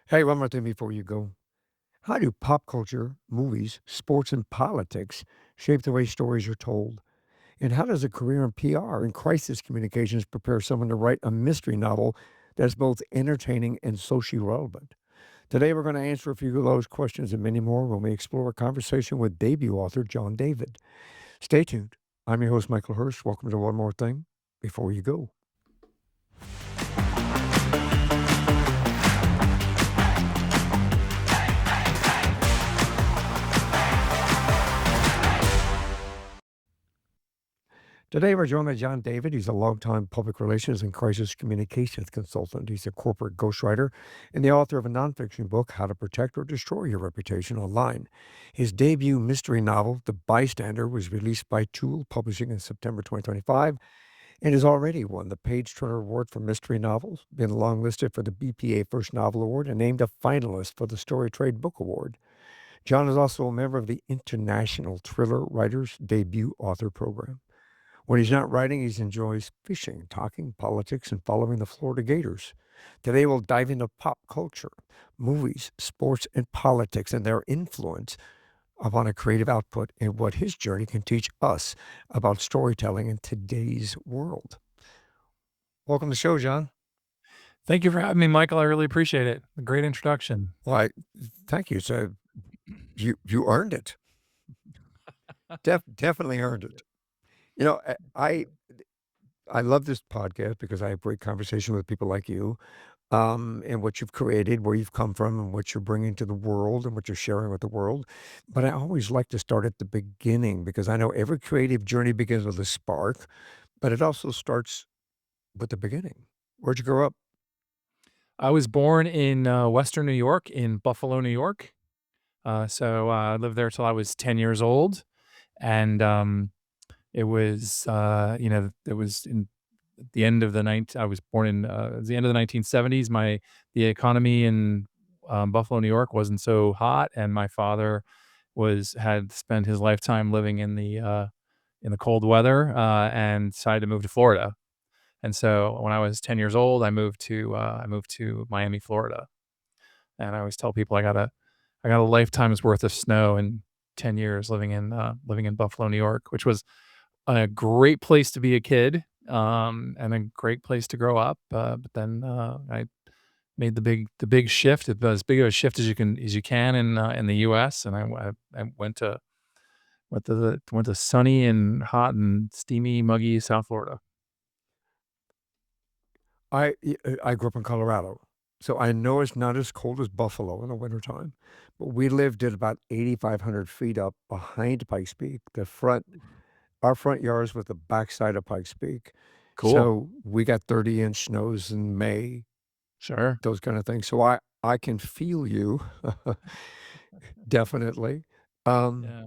Hey, one more thing before you go. How do pop culture, movies, sports, and politics shape the way stories are told? And how does a career in PR and crisis communications prepare someone to write a mystery novel that's both entertaining and socially relevant? Today, we're going to answer a few of those questions and many more when we explore a conversation with debut author John David. Stay tuned. I'm your host, Michael Hirsch. Welcome to One More Thing Before You Go. Today, we're joined by John David. He's a longtime public relations and crisis communications consultant. He's a corporate ghostwriter and the author of a nonfiction book, How to Protect or Destroy Your Reputation Online. His debut mystery novel, The Bystander, was released by Tool Publishing in September 2025 and has already won the Page Turner Award for Mystery Novels, been longlisted for the BPA First Novel Award, and named a finalist for the Story Trade Book Award. John is also a member of the International Thriller Writers Debut Author Program. When he's not writing, he enjoys fishing, talking politics, and following the Florida Gators. Today, we'll dive into pop culture, movies, sports, and politics, and their influence upon a creative output and what his journey can teach us about storytelling in today's world. Welcome to the show, John. Thank you for having me, Michael. I really appreciate it. A great introduction. Why, thank you. So you earned it. Definitely earned it. You know, I love this podcast because I have great conversation with people like you, and what you've created, where you've come from, and what you're bringing to the world, and what you're sharing with the world. But I always like to start at the beginning because I know every creative journey begins with a spark, but it also starts with the beginning. Where'd you grow up? I was born in Western New York, in Buffalo, New York. I lived there till I was 10 years old. And it was, it was in the end of I was born in the end of the 1970s. The economy in Buffalo, New York wasn't so hot. And my father had spent his lifetime living in the cold weather and decided to move to Florida. And so when I was 10 years old, I moved to Miami, Florida. And I always tell people I got a lifetime's worth of snow in 10 years living in Buffalo, New York, which was a great place to be a kid, and a great place to grow up. But then I made the big shift, about as big of a shift as you can in the US, and I went to sunny and hot and steamy, muggy South Florida. I grew up in Colorado, so I know it's not as cold as Buffalo in the wintertime, but we lived at about 8,500 feet up behind Pikes Peak. Our front yard is with the backside of Pikes Peak, Cool. so we got 30-inch snows in May, Sure. those kind of things. So I can feel you, definitely. Um, Yeah.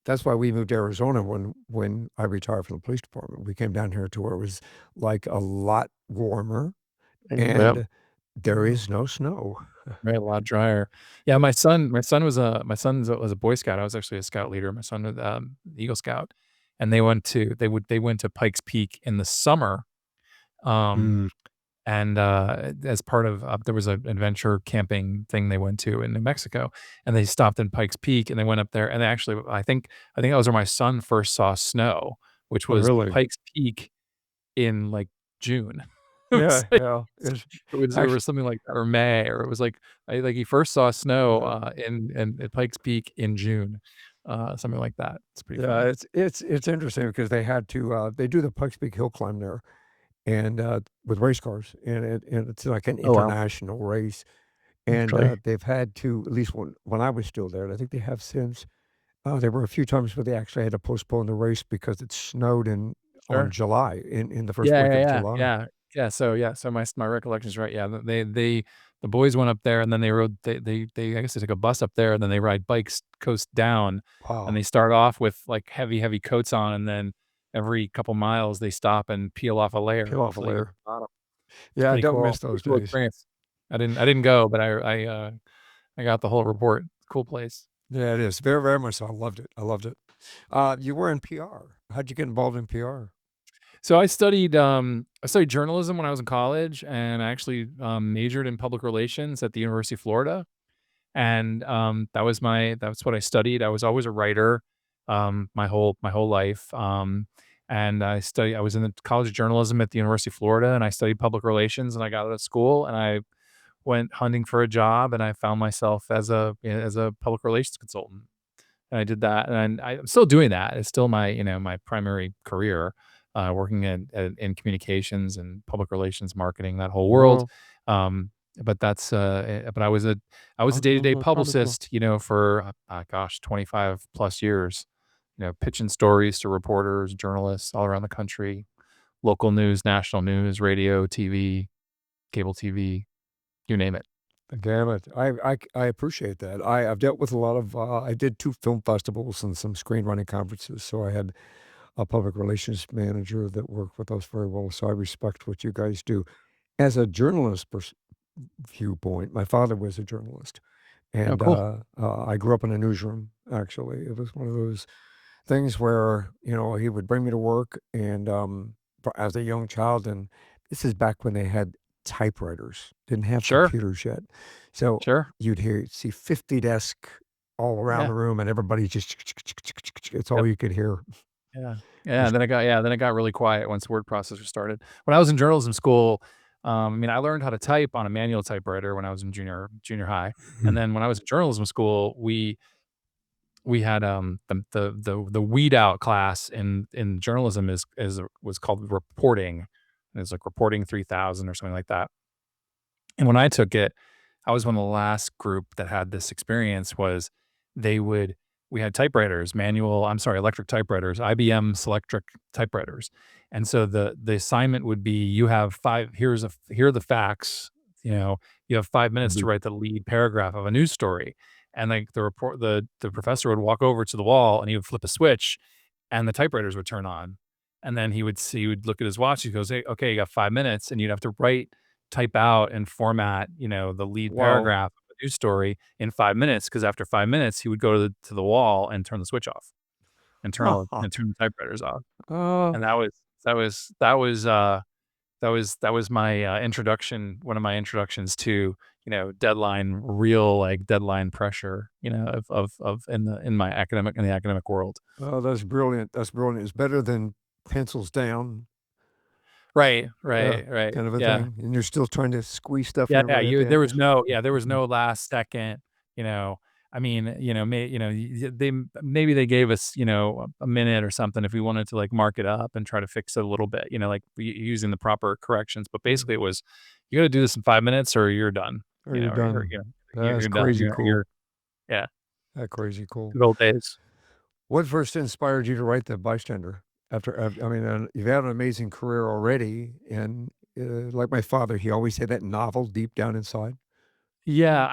that's why we moved to Arizona when I retired from the police department. We came down here to where it was, like, a lot warmer, Yep. and there is no snow. Right, a lot drier. Yeah, my son's was a Boy Scout. I was actually a scout leader. My son was, Eagle Scout, and they went to Pikes Peak in the summer, um, Mm, and, as part of, there was an adventure camping thing they went to in New Mexico, and they stopped in Pikes Peak, and they went up there, and they actually I think that was where my son first saw snow, which oh, was really? Pikes Peak in, like, June. It was Yeah, like yeah, it's it actually was something like that, or May, or it was like he first saw snow, yeah. in at Pikes Peak in June, something like that. It's pretty Yeah, funny. it's interesting because they had to, they do the Pikes Peak Hill Climb there and, with race cars, and it's like an Oh, wow. international race, and, Okay. they've had to at least when I was still there, and I think they have since, there were a few times where they actually had to postpone the race because it snowed on Sure. July, in the first Yeah, week yeah, of yeah, July. yeah. So my recollection is right, yeah, the boys went up there, and then I guess they took a bus up there, and then they ride bikes coast down, and Wow. they start off with, like, heavy coats on, and then every couple miles, they stop and peel off a layer Peel off a until they get to layer. the bottom. It's Yeah, I don't miss pretty those cool days. experience. I didn't go, but I got the whole report. Cool place. Yeah, it is. Very, very much so. I loved it. I loved it. You were in PR. How'd you get involved in PR? So I studied journalism when I was in college, and I actually, majored in public relations at the University of Florida, and, that's what I studied. I was always a writer, my whole life, and I was in the College of Journalism at the University of Florida, and I studied public relations, and I got out of school, and I went hunting for a job, and I found myself as a public relations consultant. And I did that, and I'm still doing that. It's still my, my primary career, working in communications and public relations, marketing, that whole world. Well, But I was a day-to-day wonderful. publicist, for, gosh, 25 plus years, pitching stories to reporters, journalists all around the country, local news, national news, radio, TV, cable TV, you name it. Damn it. I appreciate that. I've dealt with a lot of, I did 2 film festivals and some screenwriting conferences, so I had a public relations manager that worked with us very well, so I respect what you guys do. As a journalist viewpoint, my father was a journalist, Oh, and, cool. I grew up in a newsroom, actually. It was one of those things where, he would bring me to work and, as a young child, and this is back when they had typewriters, didn't have Sure, computers yet. So sure. you'd see 50 desks all around Yeah. the room and everybody just it's all Yep. you could hear. Yeah. Yeah, Just and then it got really quiet once word processor started. When I was in journalism school, I learned how to type on a manual typewriter when I was in junior high, and then when I was in journalism school, we had, the weed out class in journalism was called reporting. It was like Reporting 3000 or something like that. And when I took it, I was one of the last group that had this experience was they would we had typewriters, electric typewriters, IBM Selectric typewriters. And so the assignment would be you have 5 here are the facts, you have 5 minutes to be write the lead paragraph of a news story. And like the professor would walk over to the wall and he would flip a switch and the typewriters would turn on. And then he would look at his watch. He goes, "Hey, okay, you got 5 minutes," and you'd have to type out and format, the lead wow. paragraph of a news story in 5 minutes. Because after 5 minutes, he would go to the wall and turn the switch off and turn the typewriters off. Uh, And that was my, introduction one of my introductions to, real, like, deadline pressure, of in the academic world. oh, that's brilliant. That's brilliant. It's better than pencils down, Right, right, right. kind of a Yeah. thing, and you're still trying to squeeze stuff in Yeah, yeah, right at you the end. there was Mhm. no last second, maybe they gave us, a minute or something if we wanted to, like, mark it up and try to fix it a little bit, like, using the proper corrections, but Mm. basically it was, "You gotta do this in 5 minutes or you're done," Are you or, done? That's you're done, crazy cool. yeah, That crazy cool. good old days. What first inspired you to write The Bystander? I mean, you've had an amazing career already, and, like my father, he always had that novel deep down inside. Yeah,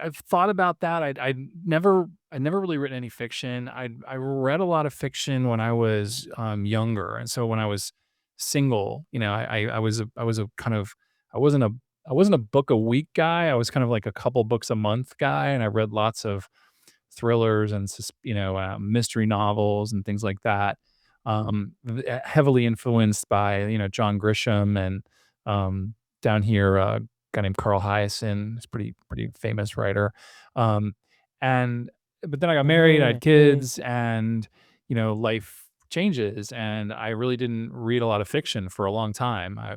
I've thought about that. I never really written any fiction. I read a lot of fiction when I was, younger, and so when I was single, I was a kind of I wasn't a I wasn't a book a week guy. I was kind of like a couple books a month guy, and I read lots of thrillers and mystery novels and things like that. Heavily influenced by John Grisham and um, down here a guy named Carl Hyacin. He's pretty famous writer. Um, and but then I got married, I had kids, and life changes, and I really didn't read a lot of fiction for a long time. My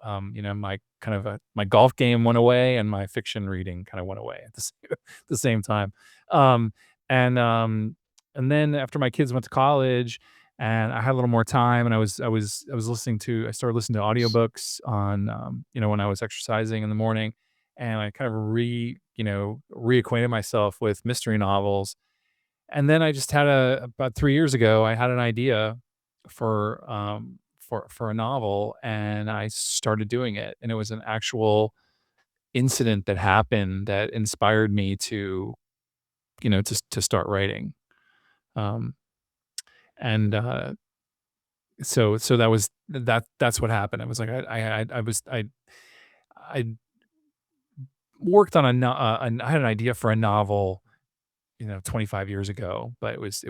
my golf game went away, and my fiction reading kind of went away at the same time. Um, and, um, and then after my kids went to college and I had a little more time and I started listening to audiobooks on, when I was exercising in the morning and I kind of reacquainted myself with mystery novels. And then I just about 3 years ago, I had an idea for a novel and I started doing it. And it was an actual incident that happened that inspired me to start writing. Um, and so that's what happened. I was like, I worked on I had an idea for a novel, 25 years ago, but it was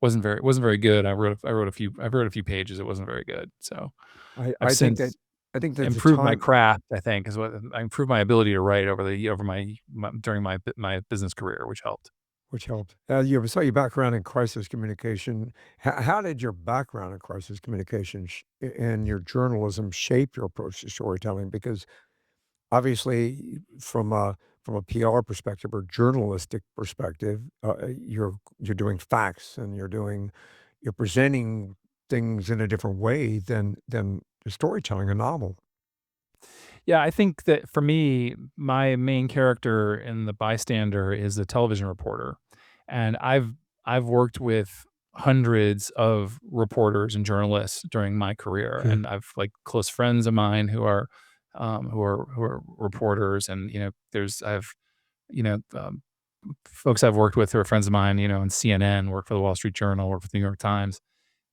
wasn't very good. I wrote a few pages. It wasn't very good. So I I've I think that since I think that the improved my time craft, I think, is what I improved my ability to write over during my business career, which helped. which helped. You saw your background in crisis communication. How did your background in crisis communication and your journalism shape your approach to storytelling? Because obviously, from a PR perspective or journalistic perspective, you're doing facts and you're presenting things in a different way than the storytelling a novel. Yeah, I think that for me, my main character in The Bystander is a television reporter, and I've worked with hundreds of reporters and journalists during my career, Okay. and I've like close friends of mine who are reporters, and I've you know folks I've worked with who are friends of mine, on CNN, work for the Wall Street Journal, work for the New York Times,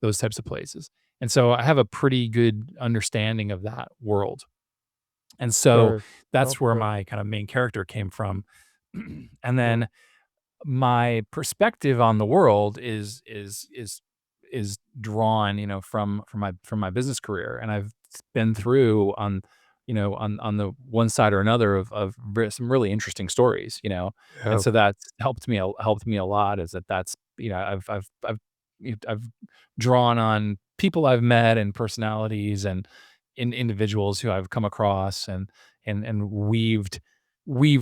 those types of places, and so I have a pretty good understanding of that world. And so Right. that's where Okay. my kind of main character came from. And Yeah. then my perspective on the world is drawn, from my business career, and I've been through on the one side or another of some really interesting stories, and Yeah. so that's helped me a lot. Is that's I've drawn on people I've met and personalities and individuals who I've come across and weaved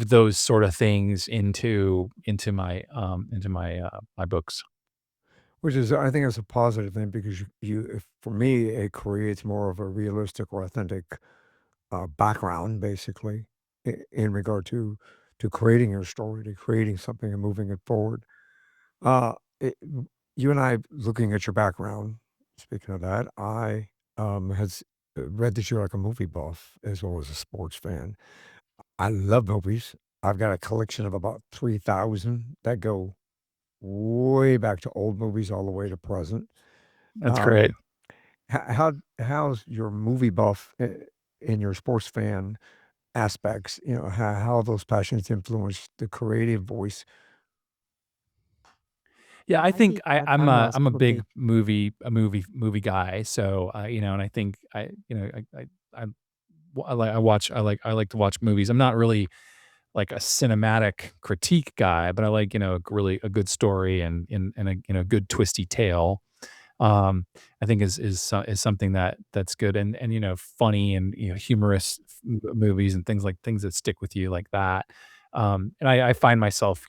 those sort of things into my books. Which is, I think, is a positive thing because if, for me, it creates more of a realistic or authentic background, basically, in regard to creating your story, to creating something and moving it forward. Uh, it, you and I, looking at your background, speaking of that, I has read that you're like a movie buff as well as a sports fan. I love movies. I've got a collection of about 3,000 that go way back to old movies all the way to present. That's great. Um, how's your movie buff and your sports fan aspects, how those passions influence the creative voice? Yeah, I think I'm a I'm a big big movie guy. So and I think I you know I w- I like to watch movies. I'm not really like a cinematic critique guy, but I like really a good story and a good twisty tale. um, I think is something that's good and funny and humorous movies and things that stick with you like that. And I find myself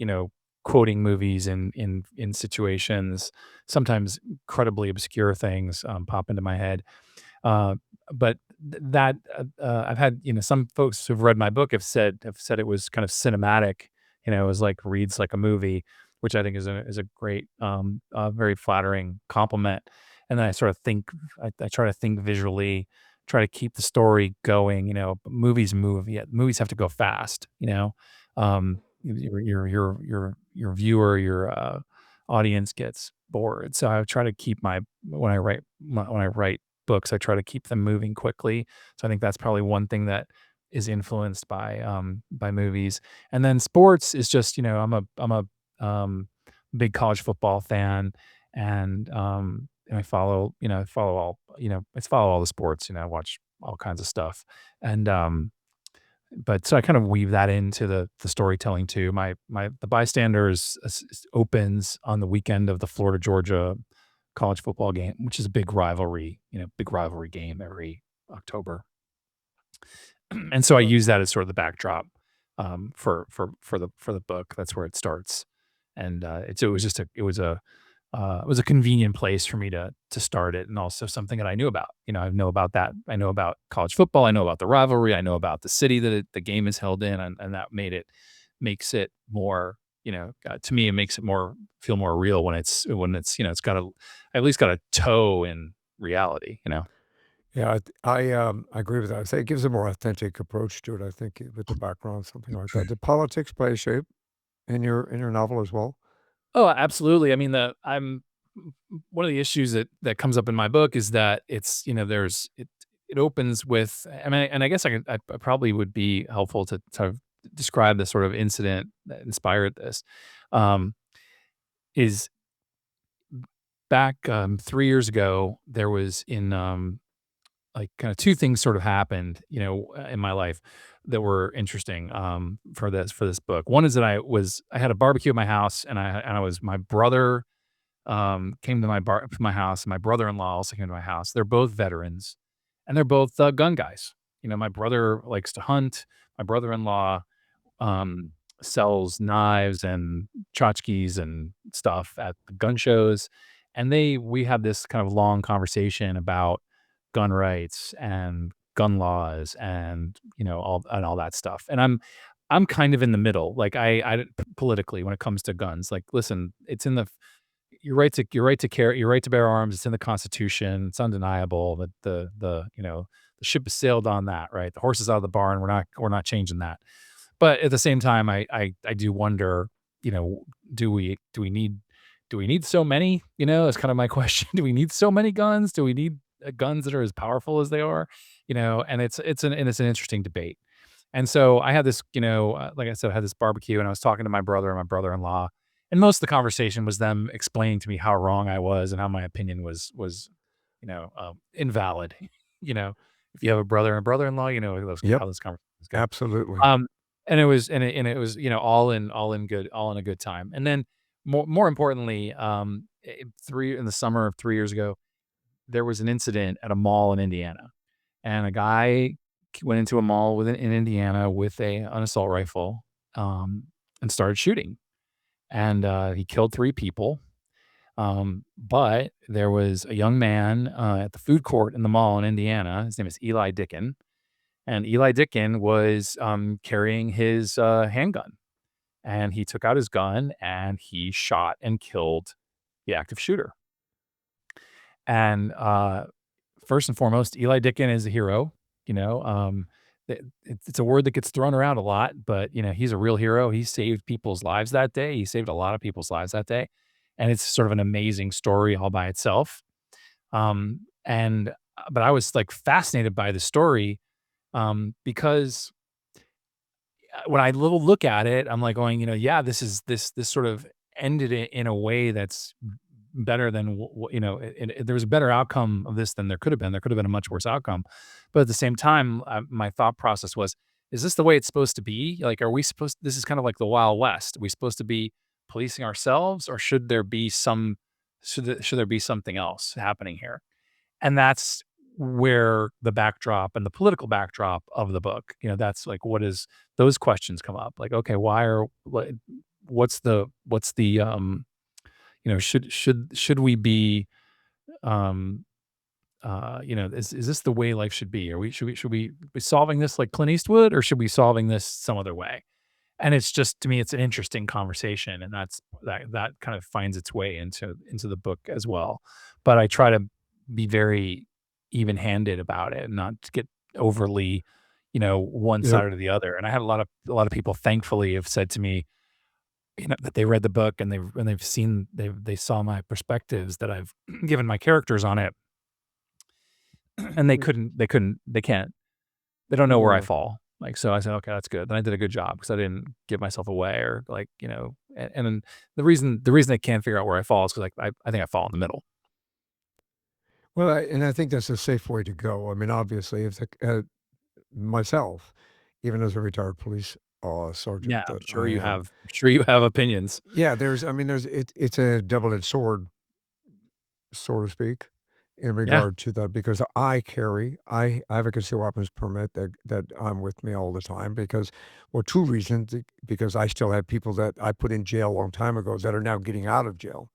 quoting movies in situations, sometimes incredibly obscure things pop into my head. uh, but that I've had some folks who've read my book have said it was kind of cinematic. It was like reads like a movie, which I think is a great, very flattering compliment. And then I sort of think I try to think visually, try to keep the story going. But movies move. Yeah, movies have to go fast. Your viewer, your audience gets bored. So I try to keep my when I write books, I try to keep them moving quickly. So I think that's probably one thing that is influenced by movies. And then sports is just, I'm a big college football fan, and I follow I follow all the sports, I watch all kinds of stuff. And but so I kind of weave that into the storytelling too. The Bystanders opens on the weekend of the Florida Georgia college football game, which is a big rivalry game every October. And so I Right. use that as sort of the backdrop for the book. That's where it starts, and it was a convenient place for me to start it, and also something that I knew about. I know about that. I know about college football. I know about the rivalry. I know about the city that the game is held in, and that makes it more. To me, it makes it more feel more real when it's it's got at least got a toe in reality. Yeah, I agree with that. I say it gives a more authentic approach to it, I think, with the background, something like that. Did politics play a shape in your novel as well? Oh, absolutely. I mean, one of the issues that comes up in my book is that it's there's it opens with. I mean, and I guess I probably would be helpful to sort of describe the sort of incident that inspired this. Um, is back 3 years ago, there was like kind of two things sort of happened, in my life that were interesting for this book. One is that I had a barbecue at my house, and I was my brother came to my house, and my brother-in-law also came to my house. They're both veterans, and they're both gun guys. My brother likes to hunt. My brother-in-law um, sells knives and tchotchkes and stuff at the gun shows, and we had this kind of long conversation about gun rights and gun laws and all that stuff. And I'm kind of in the middle, like politically when it comes to guns. Like, listen, it's in the your right to bear arms. It's in the Constitution. It's undeniable that the ship has sailed on that. Right, the horse is out of the barn. We're not changing that. But at the same time, I do wonder, you know, do we need so many? That's kind of my question. Do we need so many guns? Do we need guns that are as powerful as they are? And it's an interesting debate. And so I had this, like I said, I had this barbecue, and I was talking to my brother and my brother-in-law, and most of the conversation was them explaining to me how wrong I was and how my opinion was invalid. you know, if you have a brother and a brother-in-law, Yep, how those conversations go. absolutely. And it was, all in good, all in a good time. And then more importantly, 3 in the summer of 3 years ago, there was an incident at a mall in Indiana, and a guy went into a mall in Indiana with an assault rifle, and started shooting, and he killed 3 people. But there was a young man at the food court in the mall in Indiana. His name is Eli Dickin, and Eli Dickin was carrying his handgun, and he took out his gun and he shot and killed the active shooter. And first and foremost, Eli Dickin is a hero. You know, it's a word that gets thrown around a lot, but he's a real hero. He saved people's lives that day. He saved a lot of people's lives that day, and it's sort of an amazing story all by itself. And but I was like fascinated by the story, because when I little look at it, I'm like going, yeah, this sort of ended it in a way that's better than there was a better outcome of this than there could have been. There could have been a much worse outcome, but at the same time, my thought process was, is this the way it's supposed to be? Like, are we supposed? This is kind of like the Wild West. Are we supposed to be policing ourselves, or should there be something else happening here? And that's where the backdrop and the political backdrop of the book, that's like, what is those questions come up? Like, okay, should we be, um, is this the way life should be? Should we be solving this like Clint Eastwood, or should we be solving this some other way? And it's just, to me, it's an interesting conversation, and that kind of finds its way into the book as well. But I try to be very even-handed about it and not to get overly, one Yep. side or the other. And I had a lot of people, thankfully, have said to me, that they read the book, and they saw my perspectives that I've given my characters on it, and they don't know where I Yeah. fall. Like, so I said, "Okay, that's good." Then I did a good job because I didn't give myself away, or like, and then the reason they can't figure out where I fall is because, like, I think I fall in the middle. Well, I think that's a safe way to go. I mean, obviously, if myself, even as a retired police Yeah, sergeant, I'm that sure I you am. have I'm sure you have opinions. Yeah, it's a double-edged sword, so to speak, in Yeah, regard to that, because I have a concealed weapons permit that I'm with me all the time because, well, 2 reasons, because I still have people that I put in jail a long time ago that are now getting out of jail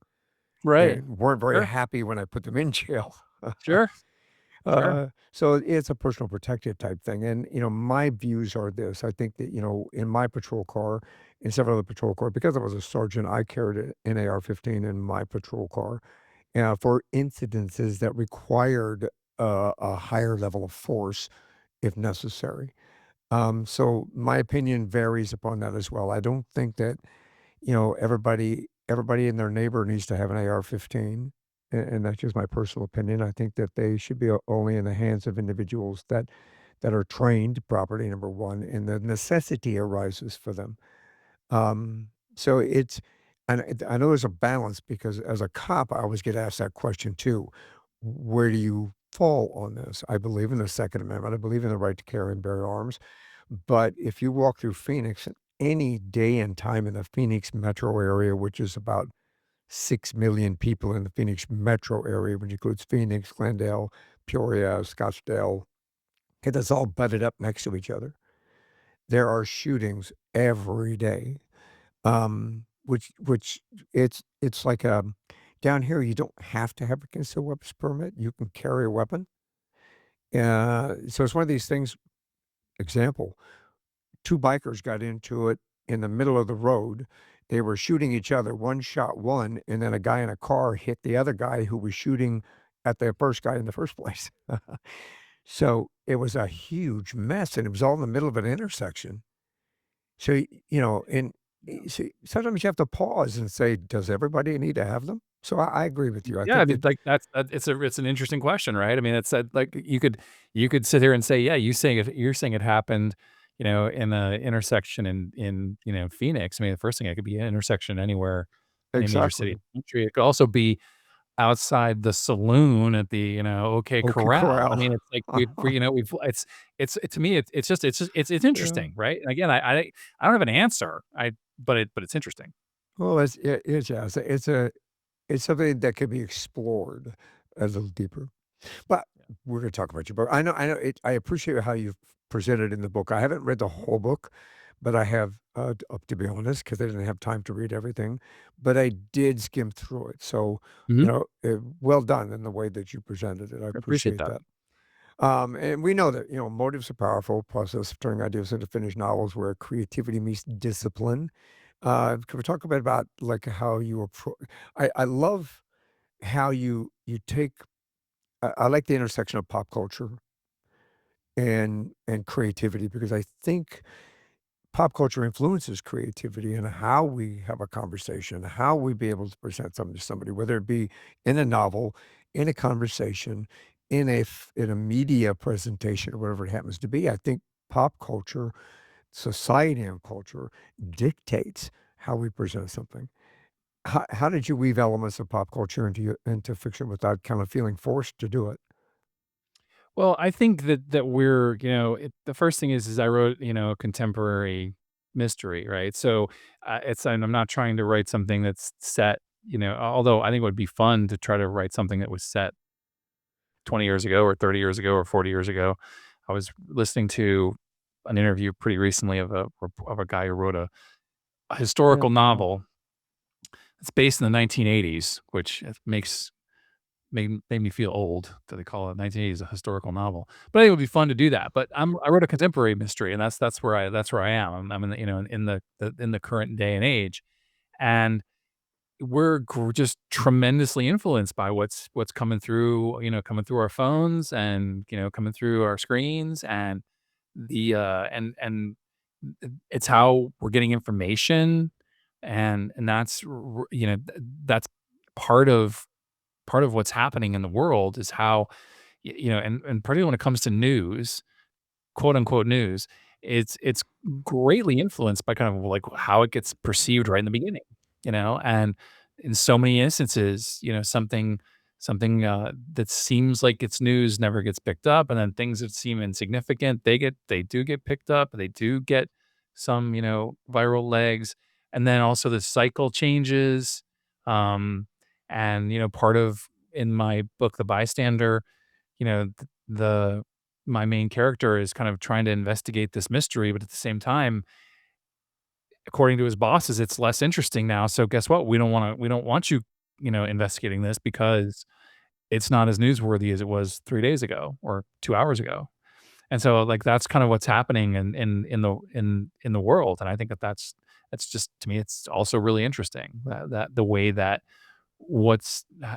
right. and weren't very Sure, happy when I put them in jail. sure, sure. So it's a personal protective type thing, and, my views are this: I think that, in my patrol car, in several other patrol car, because I was a sergeant, I carried an AR-15 in my patrol car, for incidences that required a higher level of force if necessary. So my opinion varies upon that as well. I don't think that, everybody and their neighbor needs to have an AR-15, and that's just my personal opinion. I think that they should be only in the hands of individuals that are trained properly, number 1, and the necessity arises for them. So and I know there's a balance because as a cop, I always get asked that question too. Where do you fall on this? I believe in the Second Amendment. I believe in the right to carry and bear arms. But if you walk through Phoenix any day and time in the Phoenix metro area, which is about 6 million people in the Phoenix metro area, which includes Phoenix, Glendale, Peoria, Scottsdale, and it's all butted up next to each other. There are shootings every day. Which it's like, down here, you don't have to have a concealed weapons permit, you can carry a weapon. So it's one of these things example, 2 bikers got into it in the middle of the road. They were shooting each other, one shot one, and then a guy in a car hit the other guy who was shooting at the first guy in the first place. So, it was a huge mess, and it was all in the middle of an intersection. So, and see, sometimes you have to pause and say, "Does everybody need to have them?" So I agree with you. I Yeah, I think mean, that like, it's an interesting question, right? I mean, it's, like, you could sit here and say, "Yeah, you're saying it happened, in a intersection in Phoenix." I mean, the first thing, it could be an intersection anywhere, any major city in exactly. the country. It could also be outside the saloon at the, OK OK Corral. I Corral. mean, it's like we've to me, it's Yeah. interesting, right? And again, I don't have an answer, but it's interesting. Well, it's yeah, it's something that could be explored a little deeper. But we're gonna talk about your book. I know I appreciate how you've presented in the book. I haven't read the whole book, but I have, to be honest, because I didn't have time to read everything, but I did skim through it. So, Mhm. well done in the way that you presented it. I I appreciate appreciate that. that. And we know that, motives are powerful, process of turning ideas into finished novels where creativity meets discipline. Can we talk a bit about like how you approach? I love how you take. I like the intersection of pop culture and creativity because I think pop culture influences creativity and how we have a conversation, how we be able to present something to somebody, whether it be in a novel, in a conversation, in a media presentation, or whatever it happens to be. I think pop culture, society and culture dictates how we present something. How did you weave elements of pop culture into fiction without kind of feeling forced to do it? Well, I think that we're, the first thing is I wrote, a contemporary mystery, right? So it's and I'm not trying to write something that's set, although I think it would be fun to try to write something that was set 20 years ago or 30 years ago or 40 years ago. I was listening to an interview pretty recently of a guy who wrote a Yeah. historical Wow. novel that's based in the 1980s, which made me feel old that they call it 1980s a historical novel. But I think it would be fun to do that. But I wrote a contemporary mystery, and that's where I am. I'm in the in the current day and age, and we're just tremendously influenced by what's coming through, coming through our phones and coming through our screens and and it's how we're getting information, and that's part of what's happening in the world is how and particularly when it comes to news, quote unquote news, it's greatly influenced by kind of like how it gets perceived right in the beginning, and in so many instances, something that seems like it's news never gets picked up, and then things that seem insignificant, they do get picked up, they do get some, viral legs, and then also the cycle changes, and part of in my book, The Bystander, the my main character is kind of trying to investigate this mystery, but at the same time, according to his bosses, it's less interesting now. So guess what? We don't want you, investigating this because it's not as newsworthy as it was 3 days ago or 2 hours ago. And so like that's kind of what's happening in the world. And I think that's just to me, it's also really interesting that the way that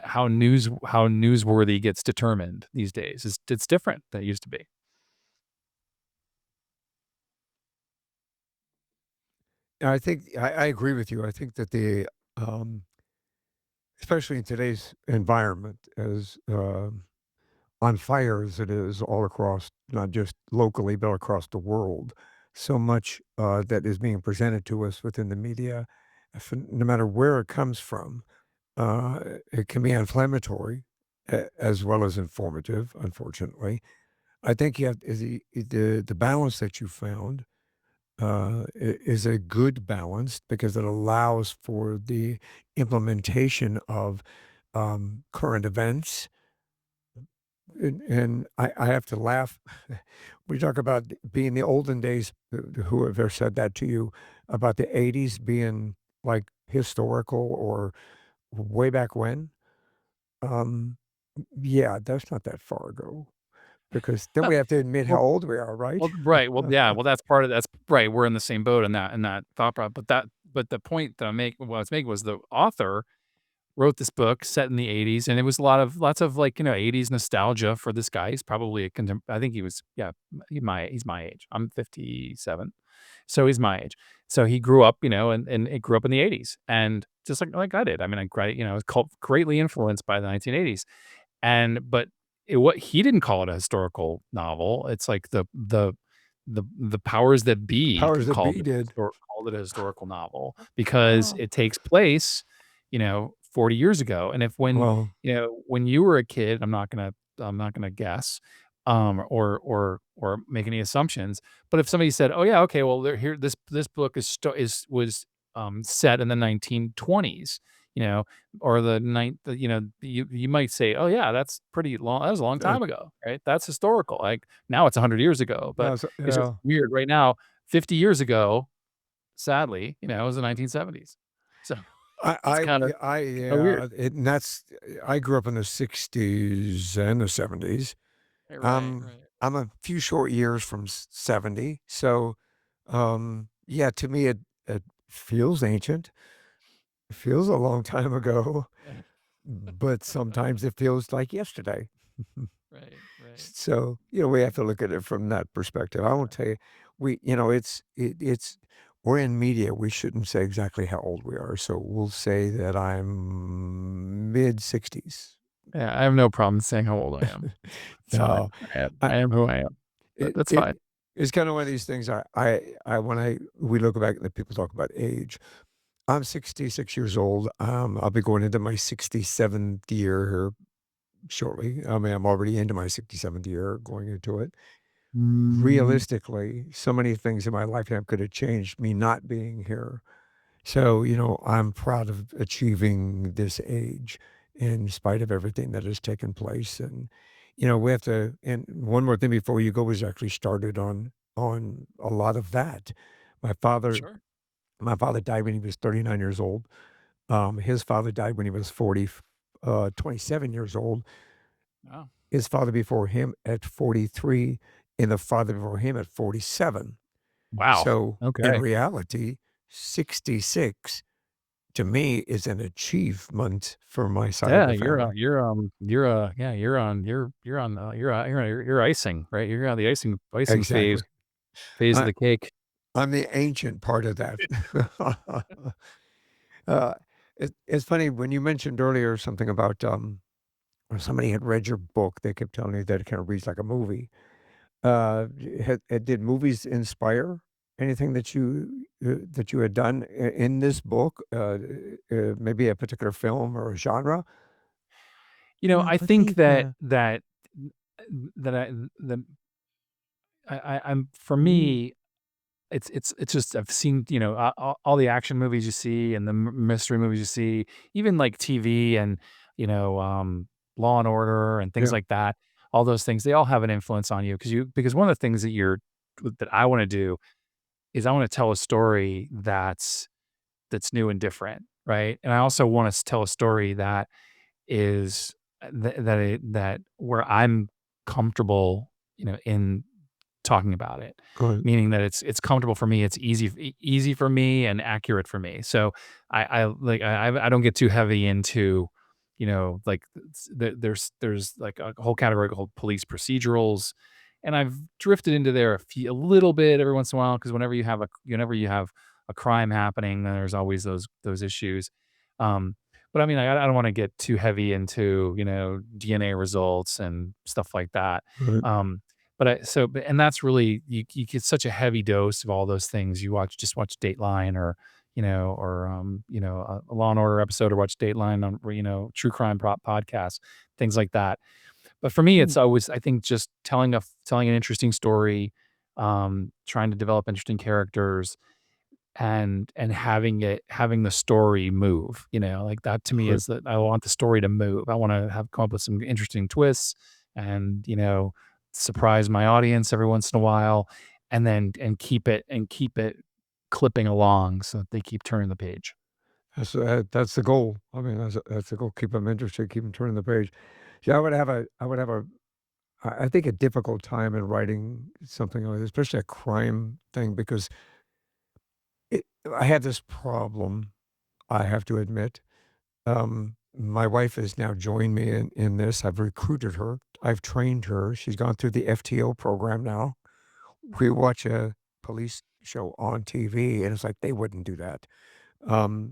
how newsworthy gets determined these days is it's different than it used to be. I think I agree with you. I think that um, especially in today's environment, as on fire as it is all across, not just locally, but across the world, so much that is being presented to us within the media. no matter where it comes from, it can be inflammatory as well as informative, unfortunately. I think you have the balance that you found is a good balance because it allows for the implementation of current events. And I have to laugh. We talk about being the olden days, whoever said that to you about the 80s being like historical or way back when. Um, yeah, that's not that far ago because then we have to admit how Well old we are, right? well, right, well, yeah, well, that's part of that's right, we're in the same boat in that thought pro but the point that what I was making was the author wrote this book set in the '80s, and it was a lots of, like, 80s nostalgia for this guy. He's probably a I think he was, yeah, he's my age. I'm 57, so he's my age. So he grew up, and it grew up in the '80s, and just like I did. I mean, I was greatly influenced by the 1980s. But what he didn't call it a historical novel. It's like the powers that The be powers that called be did. called it a historical novel because Oh, it takes place, 40 years ago. And if well, when you were a kid, I'm not gonna guess, or make any assumptions. But if somebody said, "Oh yeah, okay, well this book was set in the 1920s," you know, or the ninth, you might say, "Oh yeah, that's pretty long. That was a long uh, time ago, right? That's historical." Like now it's 100 years ago, but it's just yeah. weird right now. 50 years ago, sadly, it was the 1970s. So it's kind of weird. And that's I grew up in the '60s and the '70s. Right, right. I'm a few short years from 70, so, yeah, to me, it feels ancient. It feels a long time ago, but sometimes it feels like yesterday. Right, right. So, we have to look at it from that perspective. I won't tell you, it's we're in media. We shouldn't say exactly how old we are. So we'll say that I'm mid 60s. Yeah, I have no problem saying how old I am. It's No, fine. I am who I am, but that's it fine. it's kind of one of these things. When we look back and people talk about age, I'm 66 years old. I'll be going into my 67th year here shortly. I mean, I'm already into my 67th year going into it. Mm, Realistically, so many things in my lifetime could have changed me not being here. So, I'm proud of achieving this age in spite of everything that has taken place. And, we have to, and one more thing before you go was actually started on a lot of that. My father, sure. my father died when he was 39 years old. His father died when he was 27 years old. Wow. His father before him at 43, and the father before him at 47. Wow. So, in Okay. reality, 66 to me is an achievement for my side of Yeah, the family. yeah, you're icing, right? You're on the icing Exactly. phase of I the cake. I'm the ancient part of that. Uh, it's funny when you mentioned earlier something about, or somebody had read your book, they kept telling me that it kinda reads like a movie. Did movies inspire anything that you had done in this book? Maybe a particular film or a genre? No, I but think they that I the I'm for mm, me, it's just I've seen, all the action movies you see and the mystery movies you see, even like TV and, Law and Order and things yeah, like that. All those things, they all have an influence on you because one of the things that I wanna do is I wanna tell a story that's new and different, right? And I also wanna tell a story that is that where I'm comfortable, in talking about it, good, meaning that it's comfortable for me, it's easy for me and accurate for me. So I don't get too heavy into, like there's like a whole category called police procedurals, and I've drifted into there a little bit every once in a while because whenever you have a crime happening, then there's always those issues. Um, but I mean, I don't want to get too heavy into DNA results and stuff like that. good. Um, and that's really you get such a heavy dose of all those things. You watch Dateline or or, a Law& and Order episode or watch Dateline on true crime podcasts, things like that. But for me, Mm. it's always, I think, just telling an interesting story, trying to develop interesting characters, and having the story move, like, that to me Right. is that I want the story to move. I wanna have come up with some interesting twists and, surprise my audience every once in a while, and keep it clipping along so that they keep turning the page. That's the goal. I mean, that's the goal. Keep them interested, keep them turning the page. Yeah, I would have a I think a difficult time in writing something like this, especially a crime thing, because it I have this problem, I have to admit. My wife has now joined me in this. I've recruited her. I've trained her. She's gone through the FTO program now. We watch a police show on TV, and it's like, they wouldn't do that.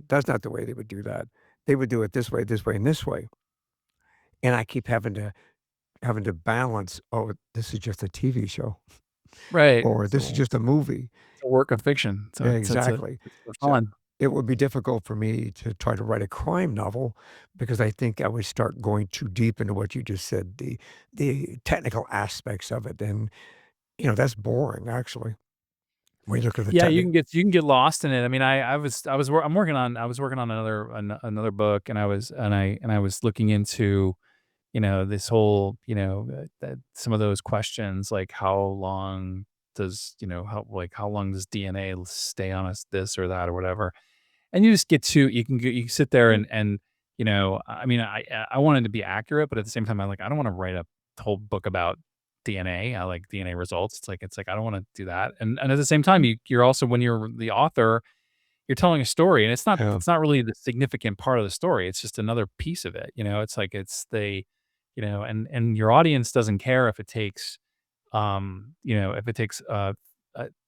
That's not the way they would do that. They would do it this way, and this way. And I keep having to balance, "Oh, this is just a TV show," Right. or, "This is So just a movie." it's a work of fiction, so Exactly. it's for So, fun. it would be difficult for me to try to write a crime novel because I think I would start going too deep into what you just said, the technical aspects of it, and, that's boring, actually, when you look at the Yeah, technical. you can get lost in it. I mean, I was working on another book, and I was looking into, this whole, some of those questions, like how long how long does DNA stay on us, this or that or whatever. And you just get to you can sit there and I mean, I wanted to be accurate, but at the same time, I don't wanna write a whole book about DNA. I like DNA results. It's like I don't wanna do that. And at the same time, you're also, when you're the author, you're telling a story, and Yeah. it's not really the significant part of the story. It's just another piece of it. It's like it's the and your audience doesn't care if it takes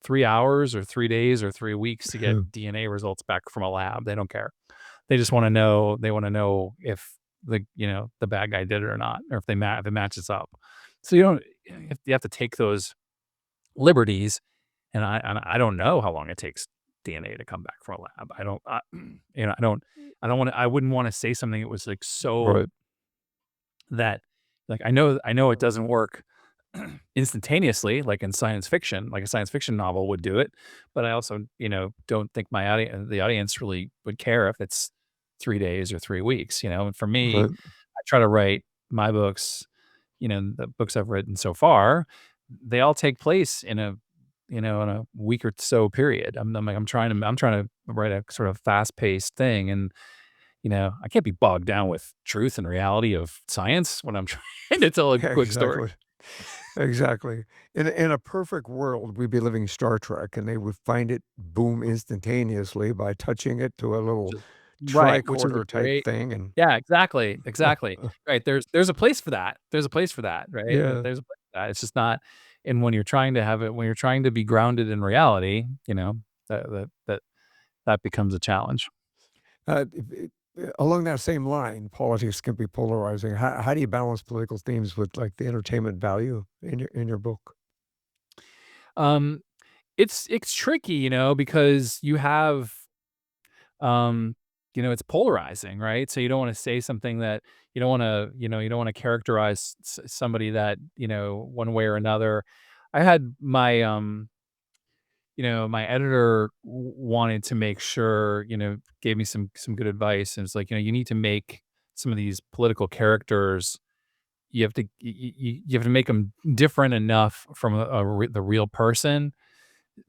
3 hours or 3 days or 3 weeks to Yeah. get DNA results back from a lab. They don't care. They wanna know if the bad guy did it or not, or if it matches up. So you have to take those liberties, and I don't know how long it takes DNA to come back from a lab. I don't I don't wanna I wouldn't wanna say something that was, like, so Right. that I know it doesn't work instantaneously, like in science fiction, like a science fiction novel would do it, but I also, don't think the audience really would care if it's 3 days or 3 weeks, and for me, Right. I try to write my books, the books I've written so far, they all take place in a week or so period. I'm trying to write a sort of fast-paced thing, and, I can't be bogged down with truth and reality of science when I'm trying to tell a Yeah, quick story. exactly. Exactly. In a perfect world, we'd be living Star Trek, and they would find it, boom, instantaneously by touching it to a little Just right, which is a tricorder type great thing, and yeah, exactly, exactly. Right, there's a place for that. There's a place for that, right? yeah. There's a place for that. It's just not, and when you're trying to be grounded in reality, that becomes a challenge. Along that same line, politics can be polarizing. How do you balance political themes with, like, the entertainment value in your book? Um, it's tricky, because um, it's polarizing, right? So you don't wanna say something that you don't wanna characterize somebody that, one way or another. I had my editor wanted to make sure, gave me some good advice, and it's like, you need to make some of these political characters, you have to make them different enough from the real person,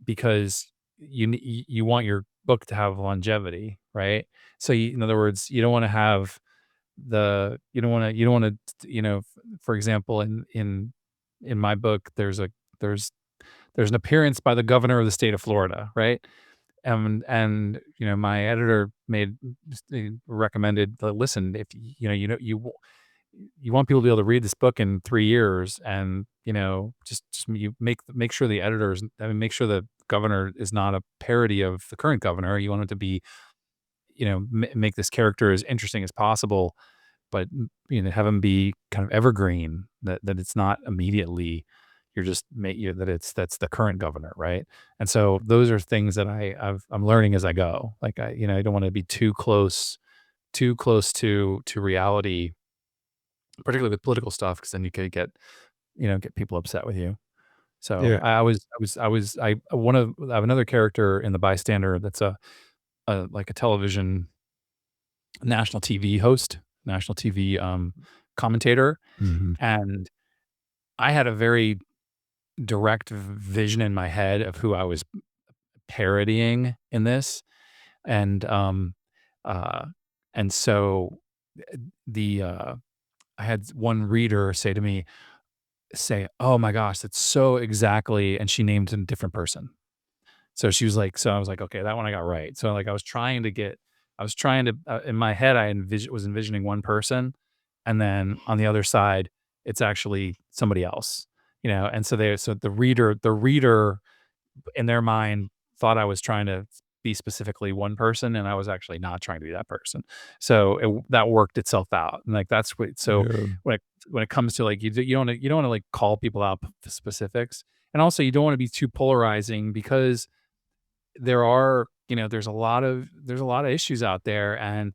because you want your book to have longevity, right? So in other words, you don't want to have you don't want to, for example, in my book, there's there's an appearance by the governor of the state of Florida, right? And my editor recommended, listen, if you want people to be able to read this book in 3 years, and just you make sure the editors, I mean, make sure the governor is not a parody of the current governor. You want it to be, make this character as interesting as possible, but have him be kind of evergreen, that it's not immediately You're just you that that's the current governor, right? And so those are things that I'm learning as I go. Like I don't want to be too close to reality, particularly with political stuff, because then you could get people upset with you. So Yeah. I have another character in The Bystander that's a like a television national TV host, national TV commentator, Mhm. and I had a very direct vision in my head of who I was parodying in this, and uh, and so the I had one reader say, "Oh my gosh, that's so exactly," and she named a different person. So she was like, so I was like, okay, that one I got right. So like I was trying to in my head was envisioning one person, and then on the other side, it's actually somebody else, And so the reader in their mind thought I was trying to be specifically one person, and I was actually not trying to be that person. So that worked itself out, and like that's what. So Yeah. when it comes to like you don't want to like call people out for specifics, and also you don't want to be too polarizing because there's a lot of issues out there, and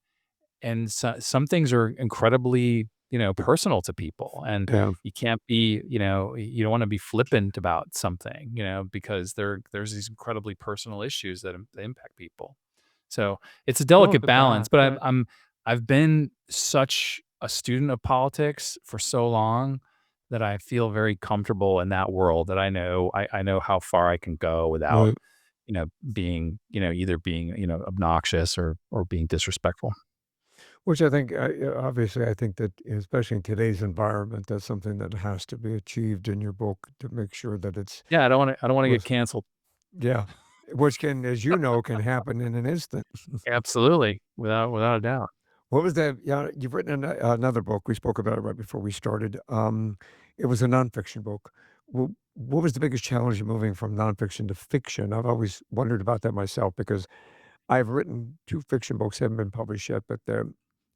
some things are incredibly, personal to people, and Yeah. you can't be, you don't wanna be flippant about something, because there's these incredibly personal issues that impact people. So, it's a delicate balance, but I've been such a student of politics for so long that I feel very comfortable in that world that I know how far I can go without, Right. being, either being, obnoxious or being disrespectful. Which I think, obviously, I think that, especially in today's environment, that's something that has to be achieved in your book to make sure that it's Yeah, I don't wanna get was canceled. yeah, which can, as you know, can happen in an instant. Absolutely, without a doubt. What was that? Yeah, you've written another book. We spoke about it right before we started. It was a nonfiction book. What was the biggest challenge in moving from nonfiction to fiction? I've always wondered about that myself because I've written 2 fiction books, haven't been published yet, but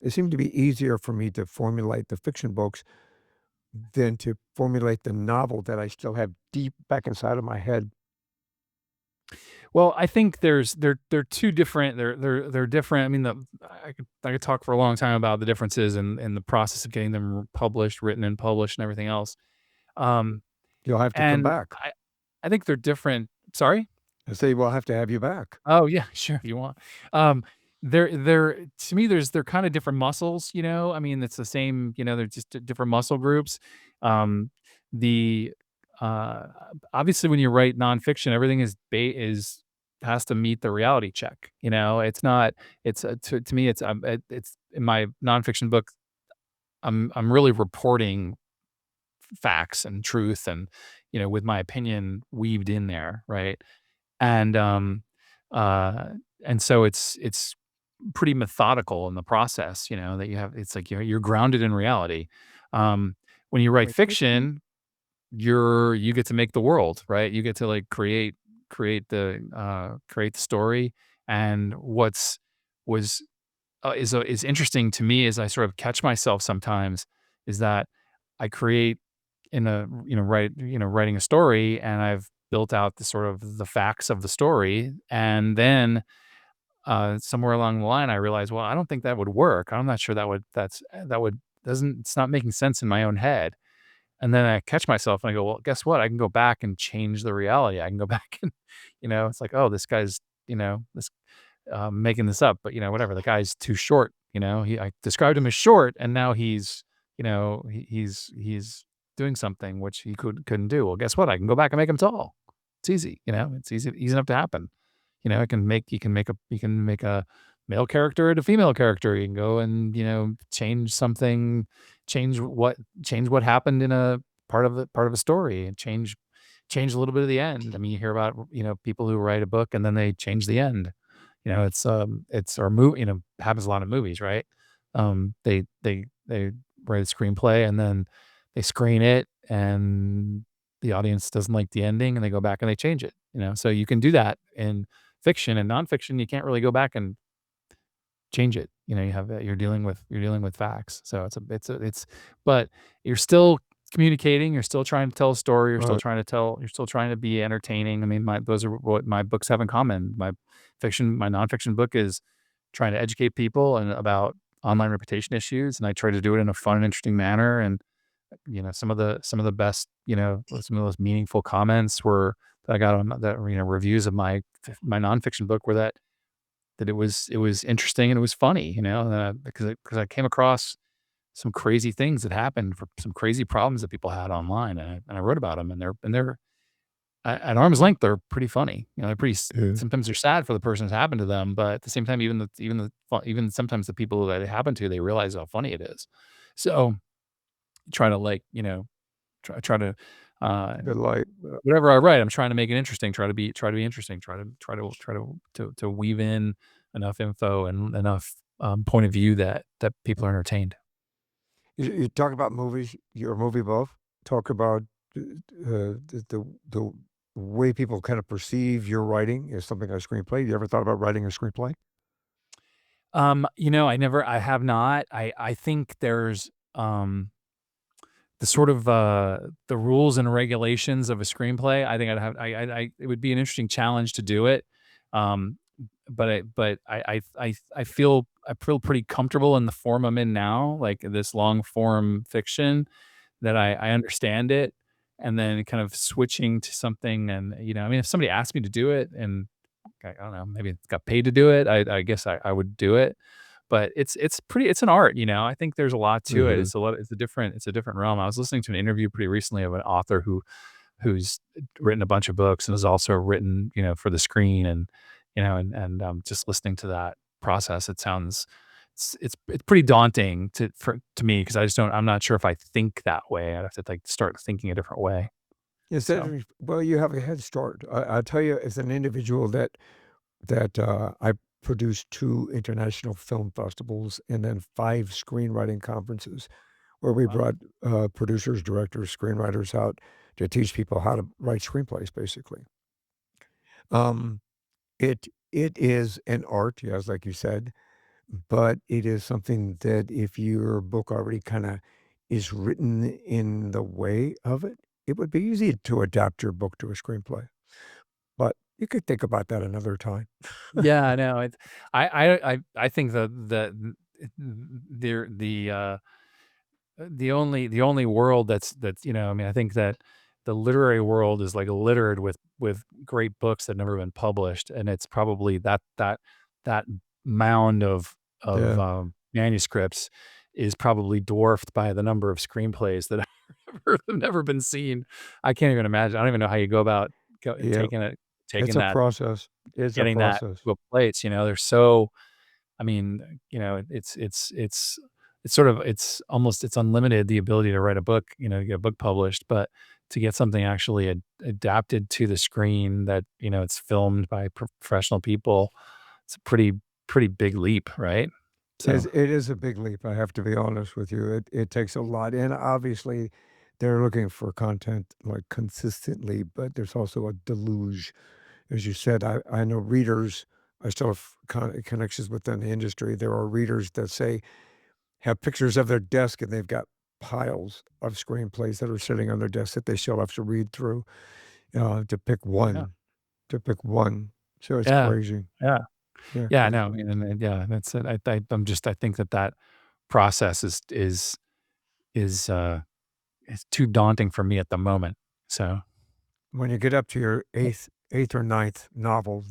it seemed to be easier for me to formulate the fiction books than to formulate the novel that I still have deep back inside of my head. Well, I think they're 2 different they're different. I mean, I could talk for a long time about the differences in the process of getting them published, written and published and everything else. Um, You'll have to come and back. I think they're different. Sorry? I say, "We'll have to have you back." Oh, yeah, sure, if you want. Um, they're to me, they're kinda different muscles, I mean, it's the same, they're just different muscle groups. Um, the, uh, obviously, when you write nonfiction, everything is has to meet the reality check, It's not to me, it's in my nonfiction book, I'm really reporting facts and truth and, with my opinion weaved in there, right? And, uh, and so it's pretty methodical in the process, that you have it's like you're grounded in reality. Um, when you write Wait, fiction? fiction, you get to make the world, right? You get to like create the story. And was is interesting to me as I sort of catch myself sometimes is that I create in a writing a story, and I've built out the sort of the facts of the story, and then somewhere along the line I realized, well, I don't think that would work. I'm not sure that would doesn't it's not making sense in my own head. And then I catch myself and I go, well, guess what? I can go back and change the reality. I can go back and, it's like, oh, this guy's, this making this up, but whatever. The guy's too short. I described him as short, and now he's doing something which he couldn't do. Well, guess what? I can go back and make him tall. It's easy. It's easy enough to happen. You can make a male character and a female character. You can go and change something, change what change what happened in a part of a story, and change a little bit of the end. I mean, you hear about people who write a book and then they change the end. It's or movie, happens a lot in movies, right? They write a screenplay and then they screen it and the audience doesn't like the ending and they go back and they change it, So you can do that in fiction and nonfiction. You can't really go back and change it. You're dealing with facts. So but you're still communicating, you're still trying to tell a story, Right. you're still trying to be entertaining. I mean, my those are what my books have in common. My nonfiction book is trying to educate people and about online reputation issues, and I try to do it in a fun and interesting manner. And some of the best, some of those meaningful comments were that I got on that, reviews of my nonfiction book were that it was interesting and it was funny, because I came across some crazy things that happened for some crazy problems that people had online, and I wrote about them, and they're at arm's length, they're pretty funny. They're pretty Yeah. sometimes they're sad for the person it's happened to them, but at the same time, even sometimes the people that it happened to, they realize how funny it is. So, try to, try to, uh, Keep it light. whatever I write, I'm trying to make it interesting, try to be interesting, try to weave in enough info and enough, point of view that people are entertained. You talk about movies, you're a movie buff. Talk about the way people kind of perceive your writing as something like a screenplay. You ever thought about writing a screenplay? I have not. I think there's, the sort of, the rules and regulations of a screenplay. I think I'd have I it would be an interesting challenge to do it. Um, but I feel pretty comfortable in the form I'm in now, like this long form fiction, that I understand it, and then kind of switching to something. And, I mean, if somebody asked me to do it and I don't know, maybe got paid to do it, I guess I would do it. But it's an art, I think there's a lot to it. Mhm. It's a different realm. I was listening to an interview pretty recently of an author who's written a bunch of books and has also written, for the screen. And, just listening to that process, it's pretty daunting to me, because I'm not sure if I think that way. I'd have to, like, start thinking a different way. Yes, So, well, you have a head start. I'll tell you, as an individual that I produced 2 international film festivals and then 5 screenwriting conferences where we wow. brought, producers, directors, screenwriters out to teach people how to write screenplays, basically. Um, it is an art, yes, like you said, but it is something that if your book already kinda is written in the way of it, it would be easy to adapt your book to a screenplay. But you could think about that another time. Yeah, I know. I think the only world that's, I mean, I think that the literary world is, like, littered with great books that never been published, and it's probably that mound of Yeah. manuscripts is probably dwarfed by the number of screenplays that have never been seen. I can't even imagine. I don't even know how you go about Yeah. taking it, It's taking a that, process. It's a getting that process. to a place. They're so, I mean, it's sort of it's unlimited, the ability to write a book, to get a book published, but to get something actually adapted to the screen that, it's filmed by professional people, it's a pretty big leap, right? So, It is a big leap, I have to be honest with you. It takes a lot, and obviously, they're looking for content, like, consistently, but there's also a deluge. As you said, I know readers I still have connections within the industry. There are readers that say have pictures of their desk, and they've got piles of screenplays that are sitting on their desk that they still have to read through, to pick yeah. 1 to pick 1. So it's Yeah. crazy. Yeah. Yeah, Yeah, I it's know. I mean, and yeah, that's it. I think that process is too daunting for me at the moment. So, when you get up to your 8th or ninth novel,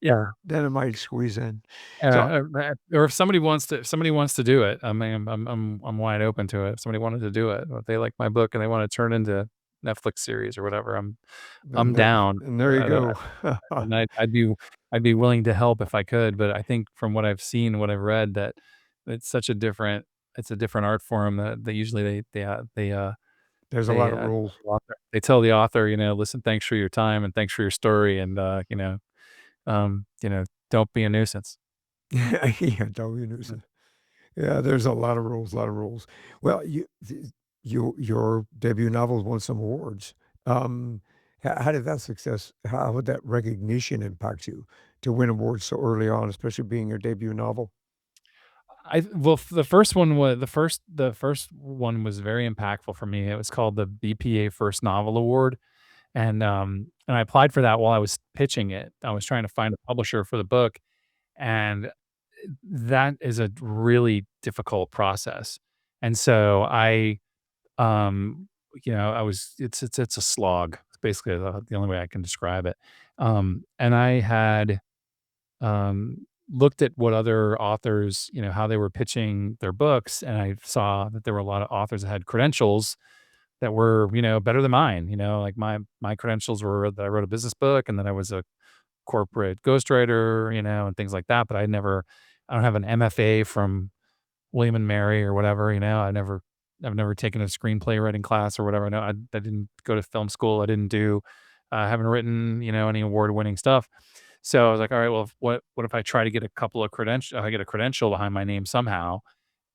yeah. then it might squeeze in. So Or if somebody wants to do it, I mean, I'm wide open to it. If somebody wanted to do it, if they like my book and they wanna turn it into Netflix series or whatever, I'm down. and there you I don't go. and I'd be willing to help if I could, but I think from what I've seen, what I've read, that it's such a different it's a different art form that they usually There's a lot they, of rules. tell the author, "Listen, thanks for your time and thanks for your story, and, don't be a nuisance." Yeah, don't be a nuisance. Yeah, there's a lot of rules, a lot of rules. Well, your debut novel won some awards. Um, how did that success how would that recognition impact you to win awards so early on, especially being your debut novel? the first one was the first one was very impactful for me. It was called the BPA First Novel Award, and I applied for that while I was pitching it. I was trying to find a publisher for the book, and that is a really difficult process. And so um, I was it's a slog. It's basically the only way I can describe it. And I had looked at what other authors, how they were pitching their books, and I saw that there were a lot of authors that had credentials that were, better than mine. Like my credentials were that I wrote a business book and that I was a corporate ghostwriter, and things like that. But I don't have an MFA from William and Mary or whatever. I've never taken a screenplay writing class or whatever. No, I didn't go to film school. I didn't do, haven't written, any award winning stuff. So I was like, all right, well, what if I try to get a couple of credentials? I get a credential behind my name somehow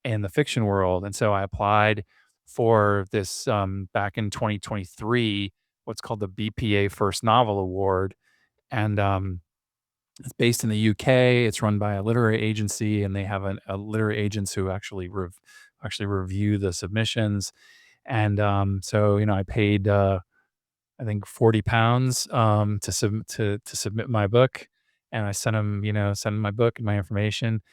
in the fiction world. And so I applied for this back in 2023, what's called the BPA First Novel Award. And it's based in the UK. It's run by a literary agency, and they have a literary agents who actually review the submissions. And so I paid I think £40 to submit my book, and I sent 'em my book and my information,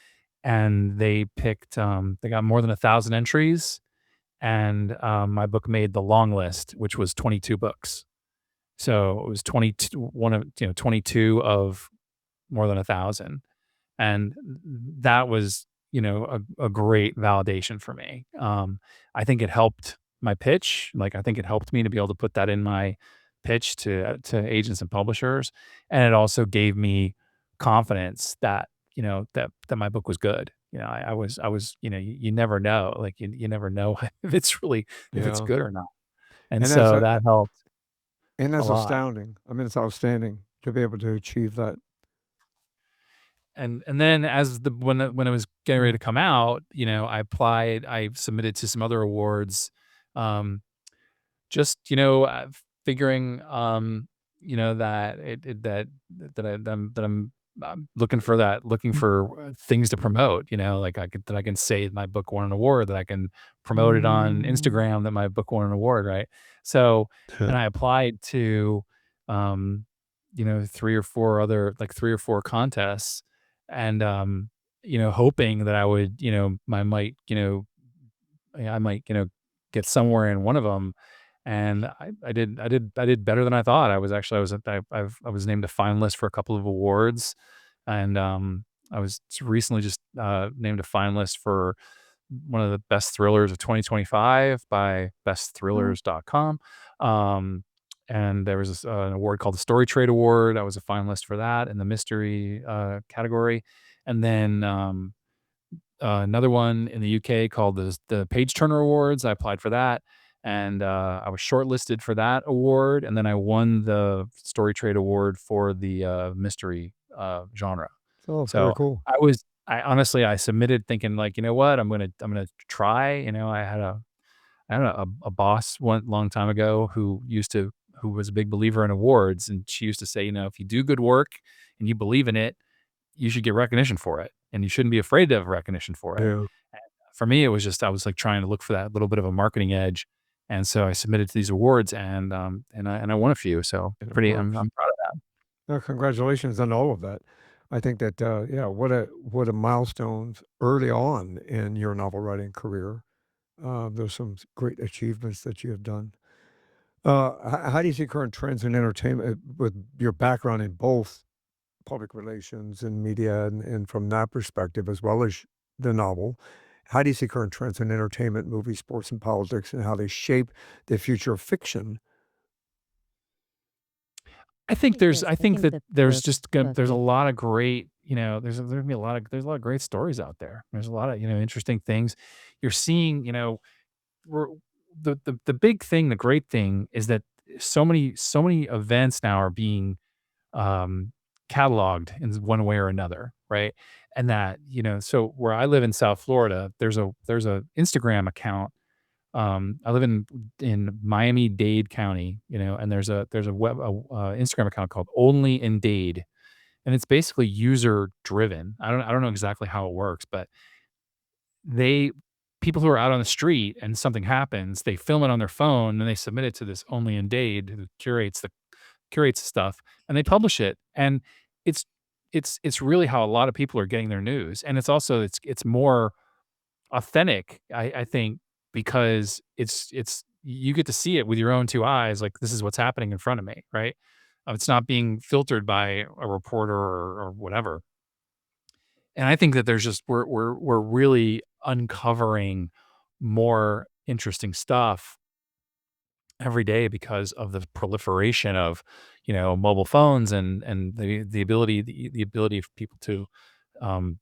and they got more than 1,000 entries, and my book made the long list, which was 22 books. So it was 22, 22 of more than 1,000. And that was, a great validation for me. I think it helped my pitch. Like, I think it helped me to be able to put that in my pitch to agents and publishers, and it also gave me confidence that, that my book was good. You never know, like, you never know if it's Yeah. good or not, and And that's so a that helped and a that's lot. astounding. I mean, it's outstanding to be able to achieve that. And then as the when it was getting ready Mm. to come out, I submitted to some other awards, um, just, figuring, that I'm looking for things to promote, like that I can say my book won an award, that I can promote it on Instagram that my book won an award, right? So, and I applied to, um, 3 or 4 contests, and, hoping that I would, I might, get somewhere in one of them. And I did better than I thought. I was named a finalist for a couple of awards, and, I was recently just, named a finalist for one of the best thrillers of 2025 by bestthrillers.com. Um, and there was an award called the Story Trade Award. I was a finalist for that in the mystery, category. And then, another one in the UK called the Page Turner Awards. I applied for that, and I was shortlisted for that award, and then I won the Story Trade Award for the mystery genre. Oh, very So cool. I honestly I submitted thinking like, you know what, I'm gonna try. I had a boss one long time ago who was a big believer in awards, and she used to say, if you do good work and you believe in it, you should get recognition for it, and you shouldn't be afraid of recognition for it. Yeah, And for me, it was just I was, like, trying to look for that little bit of a marketing edge, and so I submitted to these awards, and I won a few, so and it pretty works. I'm proud of that. Congratulations on all of that. I think that, yeah, what a milestones early on in your novel writing career. There's some great achievements that you have done. How do you see current trends in entertainment with your background in both public relations and media, and from that perspective, as well as the novel? How do you see current trends in entertainment, movies, sports, and politics, and how they shape the future of fiction? I think that there's a lot of great, there's a lot of great stories out there. There's a lot of, interesting things. You're seeing, we're the big thing, the great thing is that so many events now are being cataloged in one way or another, right? And that, so where I live in South Florida, there's a Instagram account. I live in Miami-Dade County, and there's a Instagram account called Only in Dade, and it's basically user driven. I don't know exactly how it works, but they people who are out on the street and something happens, they film it on their phone and they submit it to this Only in Dade who curates the stuff, and they publish it. And it's it's really how a lot of people are getting their news. And it's also it's more authentic, I think, because it's you get to see it with your own 2 eyes, like, this is what's happening in front of me, right? It's not being filtered by a reporter or whatever. And I think that there's just we're really uncovering more interesting stuff every day because of the proliferation of, mobile phones and the ability for people to, um,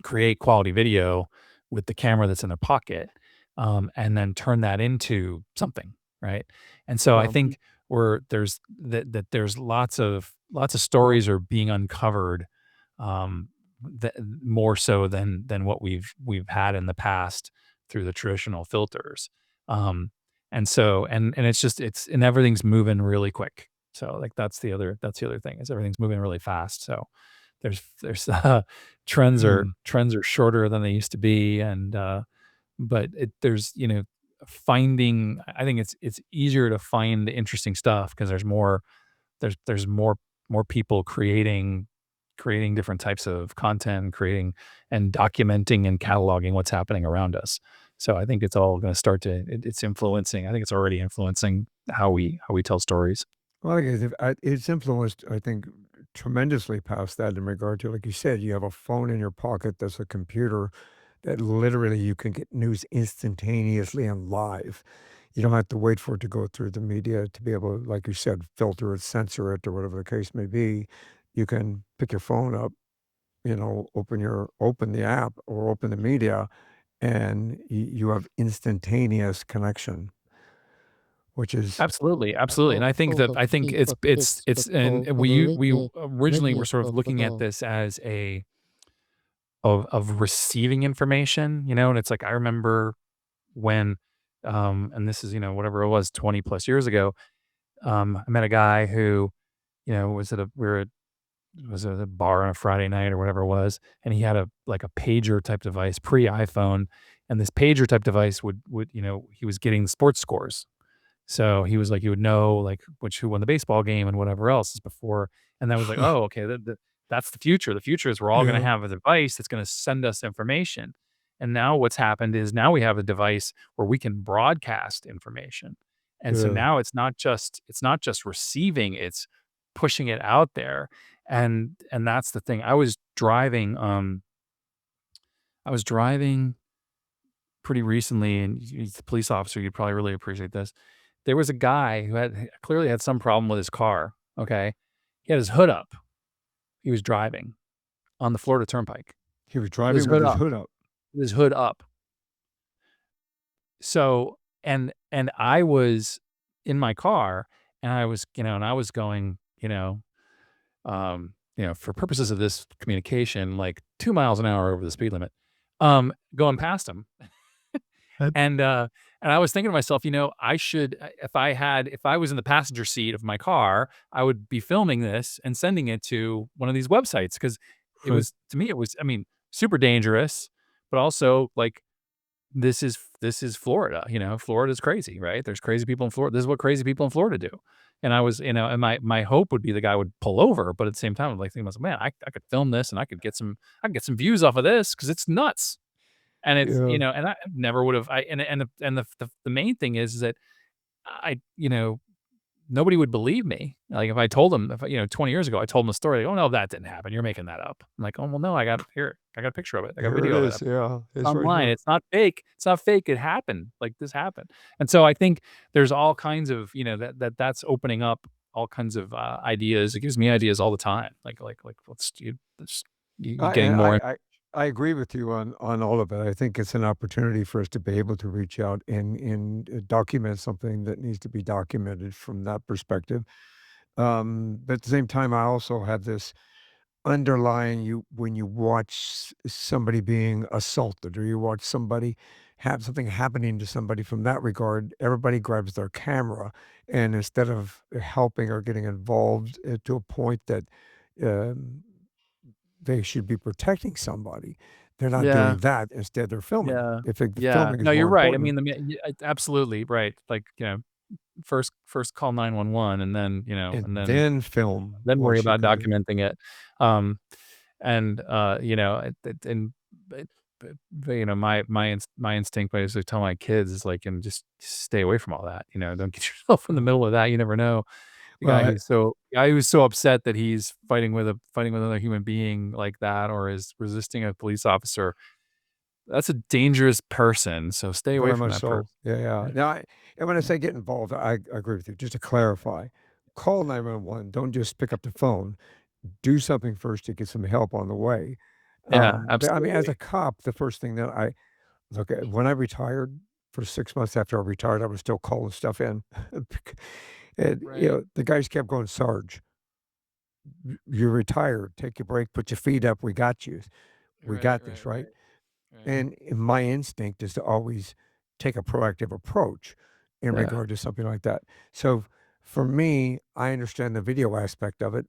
create quality video with the camera that's in their pocket, and then turn that into something, right? And so I Yeah. think there's lots of Well, stories are being uncovered, um, that more so than what we've had in the past through the traditional filters. Um, and so and it's just it's and everything's moving really quick. So like that's the other thing is everything's moving really fast. So there's hmm. trends are shorter than they used to be, and but there's finding. I think it's easier to find interesting stuff because there's more people creating different types of content, creating and documenting and cataloging what's happening around us. So I think it's all going to start to it's influencing. I think it's already influencing how we tell stories. Well, it's influenced, I think, tremendously past that in regard to, like you said, you have a phone in your pocket that's a computer that literally you can get news instantaneously and live. You don't have to wait for it to go through the media to be able to, like you said, filter it, censor it, or whatever the case may be. You can pick your phone up, open the app or open the media, and you have instantaneous connection, which is Absolutely, absolutely, and I think it's and we originally were sort of looking at this as a of receiving information, and it's like I remember when, and this is, whatever it was, 20 plus years ago, I met a guy who, was at a bar on a Friday night or whatever it was, and he had a pager type device, pre-iPhone, and this pager type device would, he was getting sports scores. So he was like, he would know like who won the baseball game and whatever else is before. And that was like, oh, okay, that's the future. The future is we're all going to yeah, have a device that's going to send us information. And now what's happened is now we have a device where we can broadcast information. And so yeah. now it's not just receiving, it's pushing it out there. And that's the thing. I was driving pretty recently, and he's a police officer, you'd probably really appreciate this. There was a guy who clearly had some problem with his car, okay? He had his hood up. He was driving on the Florida Turnpike He was with his driving with hood his up, hood up. with his hood up. So, and I was in my car, and I was going, for purposes of this communication, like 2 miles an hour over the speed limit, going past him. And, I was thinking to myself, I should, if I was in the passenger seat of my car, I would be filming this and sending it to one of these websites because it Right. was, to me, it was, I mean, super dangerous, but also like this is Florida. Florida's crazy, right? There's crazy people in Florida. This is what crazy people in Florida do. And I was, and my hope would be the guy would pull over, but at the same time, I'm like thinking to myself, man, I could film this and I could get some views off of this because it's nuts. And it's, Yeah. and I never would have, and the main thing is that I, nobody would believe me. Like if I told them, if, 20 years ago, I told them a story, like, oh no, that didn't happen. You're making that up. I'm like, oh, well, no, I got a picture of it. I got a Here it video of it. is, yeah, It's it's right online. here. It's not fake. It's not fake. It happened. Like this happened. And so I think there's all kinds of, that's opening up all kinds of ideas. It gives me ideas all the time. Like you I getting and more. I agree with you on all of it. I think it's an opportunity for us to be able to reach out and document something that needs to be documented from that perspective. But at the same time, I also have this underlying you when you watch somebody being assaulted or you watch somebody have something happening to somebody from that regard, everybody grabs their camera, and instead of helping or getting involved, to a point that, um, they should be protecting somebody, They're not Yeah. doing that. Instead, they're filming. Yeah. If it the Yeah. filming is No, you're more right. I important, mean, absolutely right. Like, first call 911 and then, and then film then worry once you about got it. documenting it. Um, and, and but, my instinct was to tell my kids is like, and just stay away from all that, don't get yourself in the Uh, middle of that. You never know. well, The guy who's so upset that he's fighting with another human being like that or is resisting a police officer, that's a dangerous person, so stay away very from much that so. person. Yeah, yeah. Yeah, Now, and when I yeah. say get involved, I agree with you. Just to clarify, call 911. Don't just pick up the phone. Do something first to get some help on the way. Yeah, But I mean, as absolutely. a cop, the first thing that I look at when I retired, for 6 months after I retired, I was still calling stuff in. And Right, the guys kept going, Sarge, you're retired. Take your break. Put your feet up. We got you. We right, got this, right, right? right, right. And my instinct is to always take a proactive approach in Yeah, regard to something like that. So for me, I understand the video aspect of it.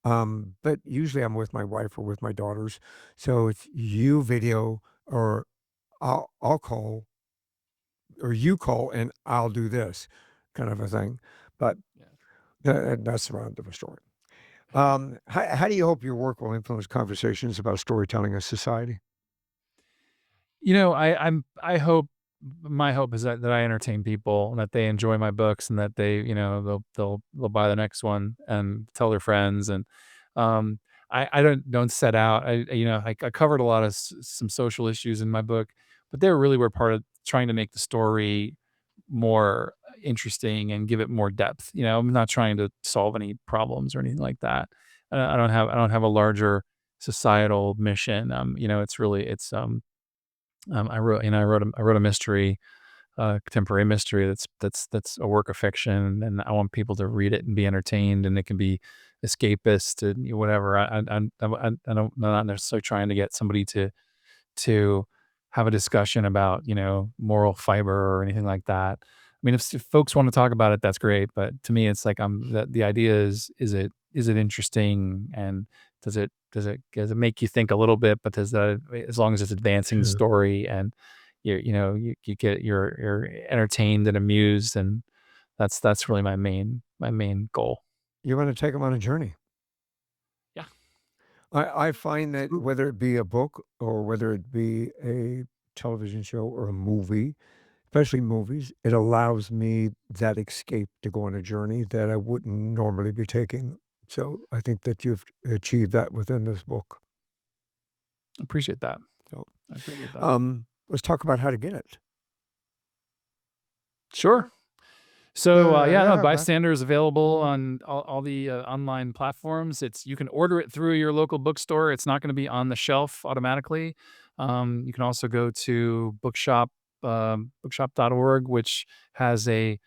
But usually I'm with my wife or with my daughters. So it's you video or I'll call or you call and I'll do this kind of a thing. But yeah. that's around the story. How do you hope your work will influence conversations about storytelling in society? I hope my hope is that I entertain people and that they enjoy my books and that they'll buy the next one and tell their friends and, um, I don't set out. I covered a lot of some social issues in my book, but they really were part of trying to make the story more interesting and give it more depth. I'm not trying to solve any problems or anything like that. I don't have a larger societal mission. I wrote a mystery, contemporary mystery that's a work of fiction, and I want people to read it and be entertained, and it can be escapist and whatever. I don't, I'm not necessarily trying to get somebody to have a discussion about, moral fiber or anything like that. I mean, if folks want to talk about it, that's great. But to me, it's like the idea is it interesting and does it make you think a little bit? But does that as long as it's advancing the Yeah. story and you're entertained and amused and that's really my main goal. You want to take them on a journey. Yeah, I find that absolutely. whether it be a book or whether it be a television show or a movie, especially movies, it allows me that escape to go on a journey that I wouldn't normally be taking. So I think that you've achieved that within this book. Appreciate that. So, I appreciate that. let's talk about how to get it. Sure. So, Yeah, yeah, no, yeah, but Bystander is available on all the, online platforms. You can order it through your local bookstore. It's not gonna be on the shelf automatically. You can also go to bookshop.org, which has which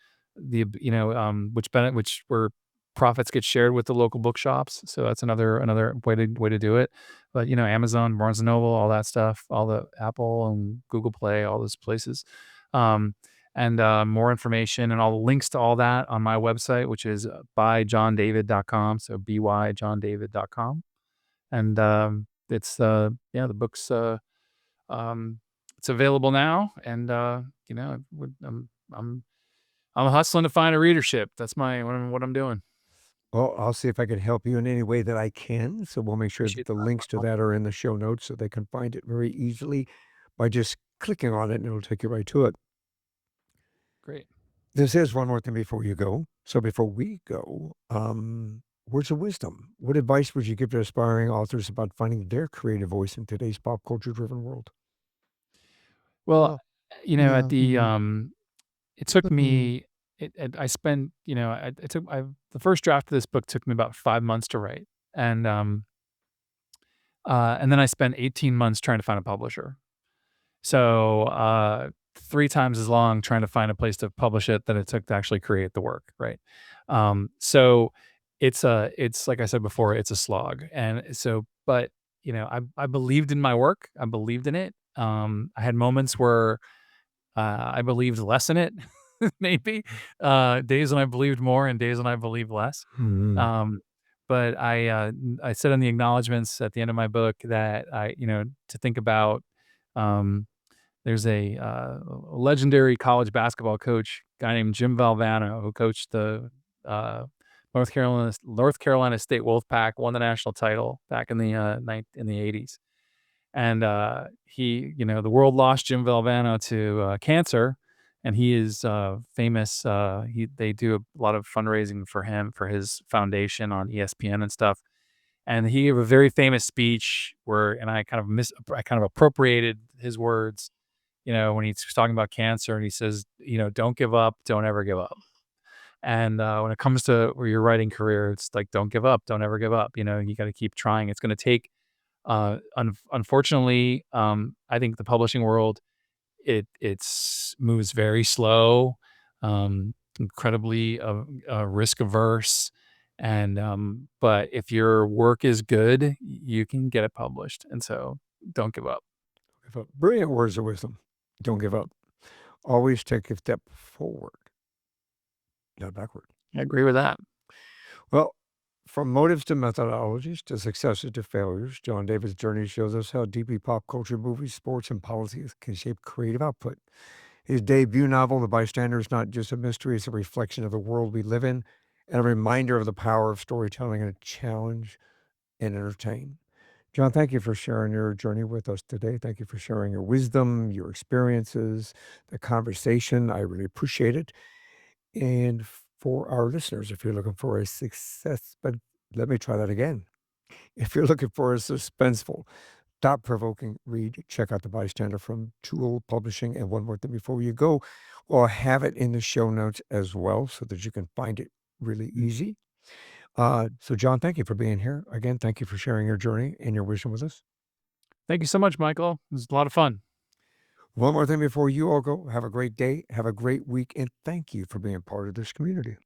where profits get shared with the local bookshops. So that's another way to do it. But, Amazon, Barnes& and Noble, all that stuff, all the Apple and Google Play, all those places. Um and more information and all the links to all that on my website, which is byjohndavid.com. So byjohndavid.com. And the book's it's available now. And I'm hustling to find a readership. That's what I'm doing. well, I'll see if I can help you in any way that I can. So we'll make sure that Appreciate the that. links to that are in the show notes so they can find it very easily by just clicking on it and it'll take you right to it. Great. This is one more thing before you go. So before we go, words of wisdom. What advice would you give to aspiring authors about finding their creative voice in today's pop culture driven world? Well, Oh, at yeah. the it took Mm. me I spent, the first draft of this book took me about 5 months to write. And then I spent 18 months trying to find a publisher. So, 3 times as long trying to find a place to publish it than it took to actually create the work, right? So it's like I said before, it's a slog. And so but, I believed in my work. I believed in it. I had moments where, I believed less in it, maybe, days when I believed more and days when I believed less. Mhm. Um, but I said in the acknowledgments at the end of my book that to think about. Um, there's a legendary college basketball coach, guy named Jim Valvano, who coached the uh, North Carolina State Wolfpack, won the national title back in the 80s. And the world lost Jim Valvano to cancer, and he is famous. They do a lot of fundraising for him for his foundation on ESPN and stuff. And he gave a very famous speech and I kind of appropriated his words. When he's talking about cancer, and he says, "Don't give up, don't ever give up." And when it comes to your writing career, it's like, don't give up, don't ever give up. You got to keep trying. It's going to take unfortunately, I think the publishing world, it's moves very slow, incredibly risk averse, and but if your work is good, you can get it published, and so don't give up. Brilliant words of wisdom. Don't give up. Always take a step forward, not backward. I agree with that. Well, from motives to methodologies to successes to failures, John David's journey shows us how deeply pop culture, movies, sports, and policies can shape creative output. His debut novel, The Bystander, is not just a mystery, it's a reflection of the world we live in and a reminder of the power of storytelling and a challenge and entertain. John, thank you for sharing your journey with us today. Thank you for sharing your wisdom, your experiences, the conversation. I really appreciate it. And for our listeners, if you're looking for a success, but let me try that again. If you're looking for a suspenseful, thought-provoking read, check out The Bystander from Tool Publishing. And one more thing before you go, well, I have it in the show notes as well so that you can find it really easy. So, John, thank you for being here. Again, thank you for sharing your journey and your wisdom with us. Thank you so much, Michael. It was a lot of fun. One more thing before you all go. Have a great day. Have a great week. And thank you for being part of this community.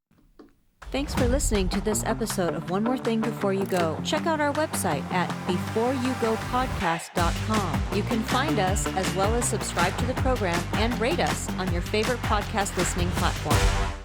Thanks for listening to this episode of One More Thing Before You Go. Check out our website at beforeyougopodcast.com. You can find us as well as subscribe to the program and rate us on your favorite podcast listening platform.